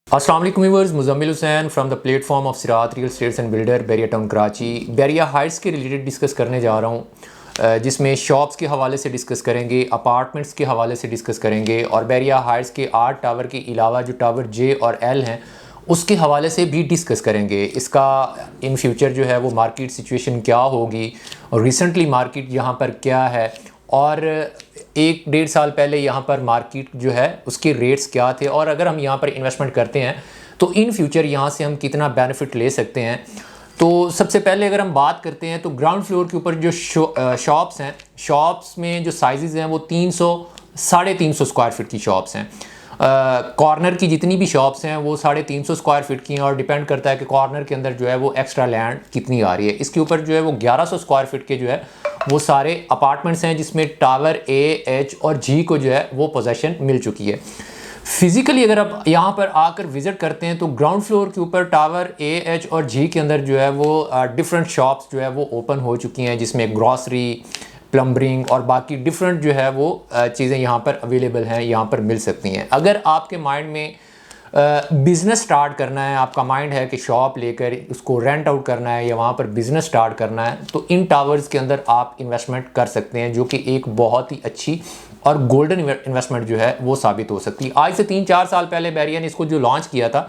अस्सलाम वालेकुम viewers, Muzammil Hussain from the platform of Sirat real estates and builder Bahria town Karachi. Bahria heights के related discuss करने जा रहा हूँ, जिसमें शॉप्स के हवाले से डिस्कस करेंगे, अपार्टमेंट्स के हवाले से डिस्कस करेंगे और बैरिया हाइट्स के 8 टावर के अलावा जो टावर जे और एल हैं उसके हवाले से भी डिस्कस करेंगे। इसका इन फ्यूचर जो है वो मार्केट सिचुएशन क्या होगी और रिसेंटली मार्केट यहाँ पर क्या है और 1-1.5 साल पहले यहाँ पर मार्केट जो है उसके रेट्स क्या थे और अगर हम यहाँ पर इन्वेस्टमेंट करते हैं तो इन फ्यूचर यहाँ से हम कितना बेनिफिट ले सकते हैं। तो सबसे पहले अगर हम बात करते हैं तो ग्राउंड फ्लोर के ऊपर जो शॉप्स हैं, शॉप्स में जो साइजेस हैं वो 300-350 स्क्वायर फीट की शॉप्स हैं। कॉर्नर की जितनी भी शॉप्स हैं वो 350 स्क्वायर फीट की हैं और डिपेंड करता है कि कॉर्नर के अंदर जो है वो एक्स्ट्रा लैंड कितनी आ रही है। इसके ऊपर जो है वो 1100 स्क्वायर फीट के जो है वो सारे अपार्टमेंट्स हैं जिसमें टावर ए, एच और जी को जो है वो पोजेशन मिल चुकी है। फिज़िकली अगर आप यहाँ पर आकर विज़िट करते हैं तो ग्राउंड फ्लोर के ऊपर टावर ए, एच और जी के अंदर जो है वो डिफरेंट शॉप्स जो है वो ओपन हो चुकी हैं, जिसमें ग्रॉसरी, प्लम्बरिंग और बाकी डिफरेंट जो है वो चीज़ें यहाँ पर अवेलेबल हैं, यहाँ पर मिल सकती हैं। अगर आपके माइंड में बिज़नेस स्टार्ट करना है, आपका माइंड है कि शॉप लेकर उसको रेंट आउट करना है या वहाँ पर बिज़नेस स्टार्ट करना है, तो इन टावर्स के अंदर आप इन्वेस्टमेंट कर सकते हैं, जो कि एक बहुत ही अच्छी और गोल्डन इन्वेस्टमेंट जो है वो साबित हो सकती है। आज से 3-4 साल पहले बैरिया ने इसको जो लॉन्च किया था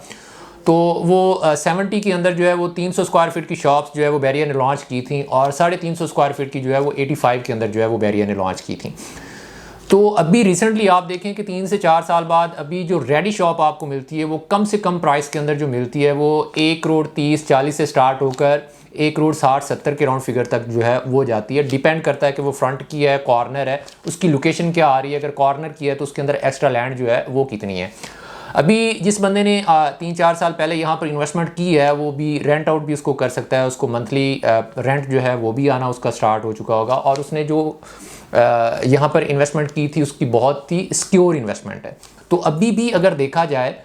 तो वो 70 के अंदर जो है वो 300 स्क्वायर फीट की शॉप्स जो है वो बैरिया ने लॉन्च की थी और 350 स्क्वायर फीट की जो है वो 85 के अंदर जो है वो बैरिया ने लॉन्च की थी। तो अभी रिसेंटली आप देखें कि 3 से 4 साल बाद अभी जो रेडी शॉप आपको मिलती है वो कम से कम प्राइस के अंदर जो मिलती है वो 1 करोड़ 30-40 से स्टार्ट होकर 1 करोड़ 60-70 के राउंड फिगर तक जो है वो जाती है। डिपेंड करता है कि वो फ्रंट की है, कॉर्नर है, उसकी लोकेशन क्या आ रही है। अगर कॉर्नर की है तो उसके अंदर एक्स्ट्रा लैंड जो है वो कितनी है। अभी जिस बंदे ने 3-4 साल पहले यहाँ पर इन्वेस्टमेंट की है वो भी रेंट आउट भी उसको कर सकता है, उसको मंथली रेंट जो है वो भी आना उसका स्टार्ट हो चुका होगा और उसने जो यहाँ पर इन्वेस्टमेंट की थी उसकी बहुत ही सिक्योर इन्वेस्टमेंट है। तो अभी भी अगर देखा जाए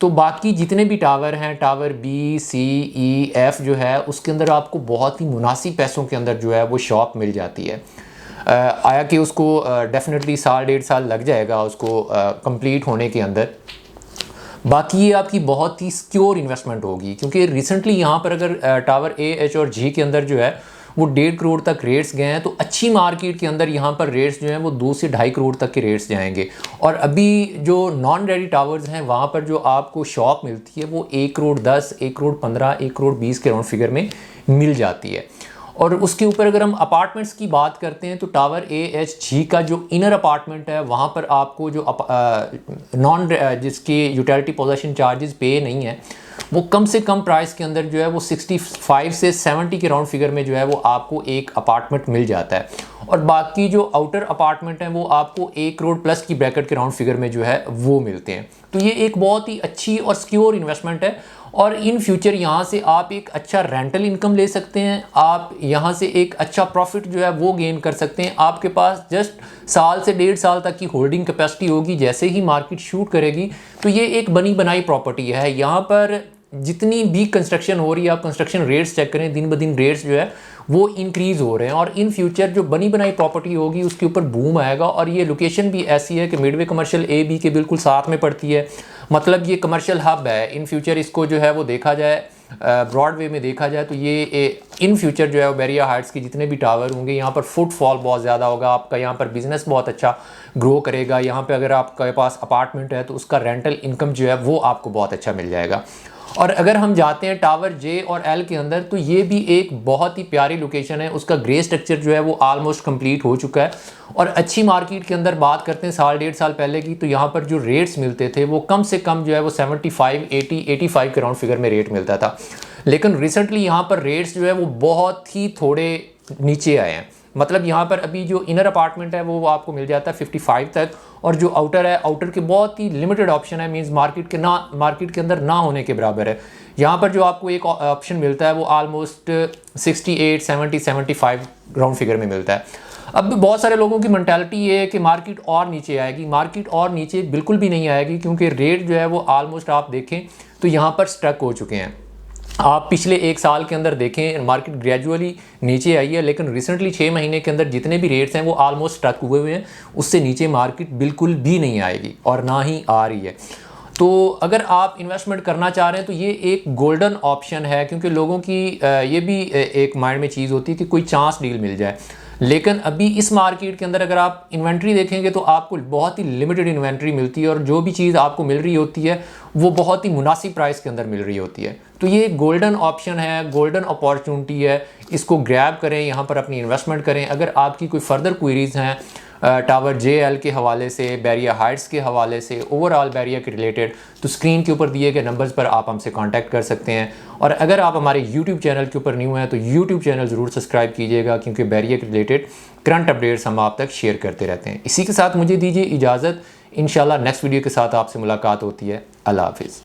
तो बाकी जितने भी टावर हैं, टावर बी, सी, ई, एफ जो है उसके अंदर आपको बहुत ही मुनासिब पैसों के अंदर जो है वो शॉप मिल जाती है। आया कि उसको डेफिनेटली 1.5 साल लग जाएगा उसको कंप्लीट होने के अंदर। बाकी ये आपकी बहुत ही सिक्योर इन्वेस्टमेंट होगी क्योंकि रिसेंटली यहाँ पर अगर टावर ए, एच और जी के अंदर जो है वो 1.5 करोड़ तक रेट्स गए हैं, तो अच्छी मार्केट के अंदर यहाँ पर रेट्स जो हैं वो 2 से 2.5 करोड़ तक के रेट्स जाएंगे। और अभी जो नॉन रेडी टावर्स हैं वहाँ पर जो आपको शॉप मिलती है वो 1 करोड़ 10, 1 करोड़ 15, 1 करोड़ 20 के राउंड फिगर में मिल जाती है। और उसके ऊपर अगर हम अपार्टमेंट्स की बात करते हैं तो टावर ए, एच, जी का जो इनर अपार्टमेंट है वहाँ पर आपको जो जिसकी यूटिलिटी पोजेशन चार्जेस पे नहीं है वो कम से कम प्राइस के अंदर जो है वो 65 से 70 के राउंड फिगर में जो है वो आपको एक अपार्टमेंट मिल जाता है। और बाकी जो आउटर अपार्टमेंट हैं वो आपको 1 करोड़ प्लस की ब्रैकेट के राउंड फिगर में जो है वो मिलते हैं। तो ये एक बहुत ही अच्छी और सिक्योर इन्वेस्टमेंट है और इन फ्यूचर यहाँ से आप एक अच्छा रेंटल इनकम ले सकते हैं, आप यहाँ से एक अच्छा प्रॉफिट जो है वो गेन कर सकते हैं। आपके पास जस्ट साल से 1.5 साल तक की होल्डिंग कैपेसिटी होगी। जैसे ही मार्केट शूट करेगी तो ये एक बनी बनाई प्रॉपर्टी है। यहाँ पर जितनी भी कंस्ट्रक्शन हो रही है, आप कंस्ट्रक्शन रेट्स चेक करें, दिन ब दिन रेट्स जो है वो इंक्रीज़ हो रहे हैं और इन फ्यूचर जो बनी बनाई प्रॉपर्टी होगी उसके ऊपर बूम आएगा। और ये लोकेशन भी ऐसी है कि मिडवे कमर्शियल ए, बी के बिल्कुल साथ में पड़ती है, मतलब ये कमर्शियल हब है। इन फ्यूचर इसको जो है वो देखा जाए, ब्रॉडवे में देखा जाए तो ये इन फ्यूचर जो है बैरिया हाइट्स के जितने भी टावर होंगे यहाँ पर फुटफॉल बहुत ज़्यादा होगा, आपका यहाँ पर बिज़नेस बहुत अच्छा ग्रो करेगा। यहाँ पे अगर आपके पास अपार्टमेंट है तो उसका रेंटल इनकम जो है वो आपको बहुत अच्छा मिल जाएगा। और अगर हम जाते हैं टावर जे और एल के अंदर तो ये भी एक बहुत ही प्यारी लोकेशन है। उसका ग्रे स्ट्रक्चर जो है वो ऑलमोस्ट कंप्लीट हो चुका है और अच्छी मार्केट के अंदर बात करते हैं 1.5 साल पहले की तो यहाँ पर जो रेट्स मिलते थे वो कम से कम जो है वो 75, 80, 85 के राउंड फिगर में रेट मिलता था। लेकिन रिसेंटली यहाँ पर रेट्स जो है वो बहुत ही थोड़े नीचे आए हैं। मतलब यहाँ पर अभी जो इनर अपार्टमेंट है वो आपको मिल जाता है 55 तक और जो आउटर है, आउटर के बहुत ही लिमिटेड ऑप्शन है, मींस मार्केट के अंदर ना होने के बराबर है। यहाँ पर जो आपको एक ऑप्शन मिलता है वो ऑलमोस्ट 68, 70, 75 राउंड फिगर में मिलता है। अब बहुत सारे लोगों की मेंटालिटी ये है कि मार्केट और नीचे आएगी। मार्केट और नीचे बिल्कुल भी नहीं आएगी क्योंकि रेट जो है वो ऑलमोस्ट आप देखें तो यहाँ पर स्टक हो चुके हैं। आप पिछले 1 साल के अंदर देखें मार्केट ग्रेजुअली नीचे आई है, लेकिन रिसेंटली 6 महीने के अंदर जितने भी रेट्स हैं वो ऑलमोस्ट स्टक हुए हुए हैं। उससे नीचे मार्केट बिल्कुल भी नहीं आएगी और ना ही आ रही है। तो अगर आप इन्वेस्टमेंट करना चाह रहे हैं तो ये एक गोल्डन ऑप्शन है, क्योंकि लोगों की ये भी एक माइंड में चीज़ होती है कि कोई चांस डील मिल जाए। लेकिन अभी इस मार्केट के अंदर अगर आप इन्वेंट्री देखेंगे तो आपको बहुत ही लिमिटेड इन्वेंट्री मिलती है, और जो भी चीज़ आपको मिल रही होती है वो बहुत ही मुनासिब प्राइस के अंदर मिल रही होती है। तो ये एक गोल्डन ऑप्शन है, गोल्डन अपॉर्चुनिटी है, इसको ग्रैब करें, यहाँ पर अपनी इन्वेस्टमेंट करें। अगर आपकी कोई फर्दर क्वेरीज हैं टावर JL के हवाले से, बैरिया हाइट्स के हवाले से, ओवरऑल बैरिया के रिलेटेड, तो स्क्रीन के ऊपर दिए गए नंबर्स पर आप हमसे कांटेक्ट कर सकते हैं। और अगर आप हमारे YouTube चैनल के ऊपर न्यू हैं तो YouTube चैनल ज़रूर सब्सक्राइब कीजिएगा, क्योंकि बैरिया के रिलेटेड करंट अपडेट्स हम आप तक शेयर करते रहते हैं। इसी के साथ मुझे दीजिए इजाज़त, इंशाल्लाह नेक्स्ट वीडियो के साथ आपसे मुलाकात होती है। अल्लाह हाफिज़।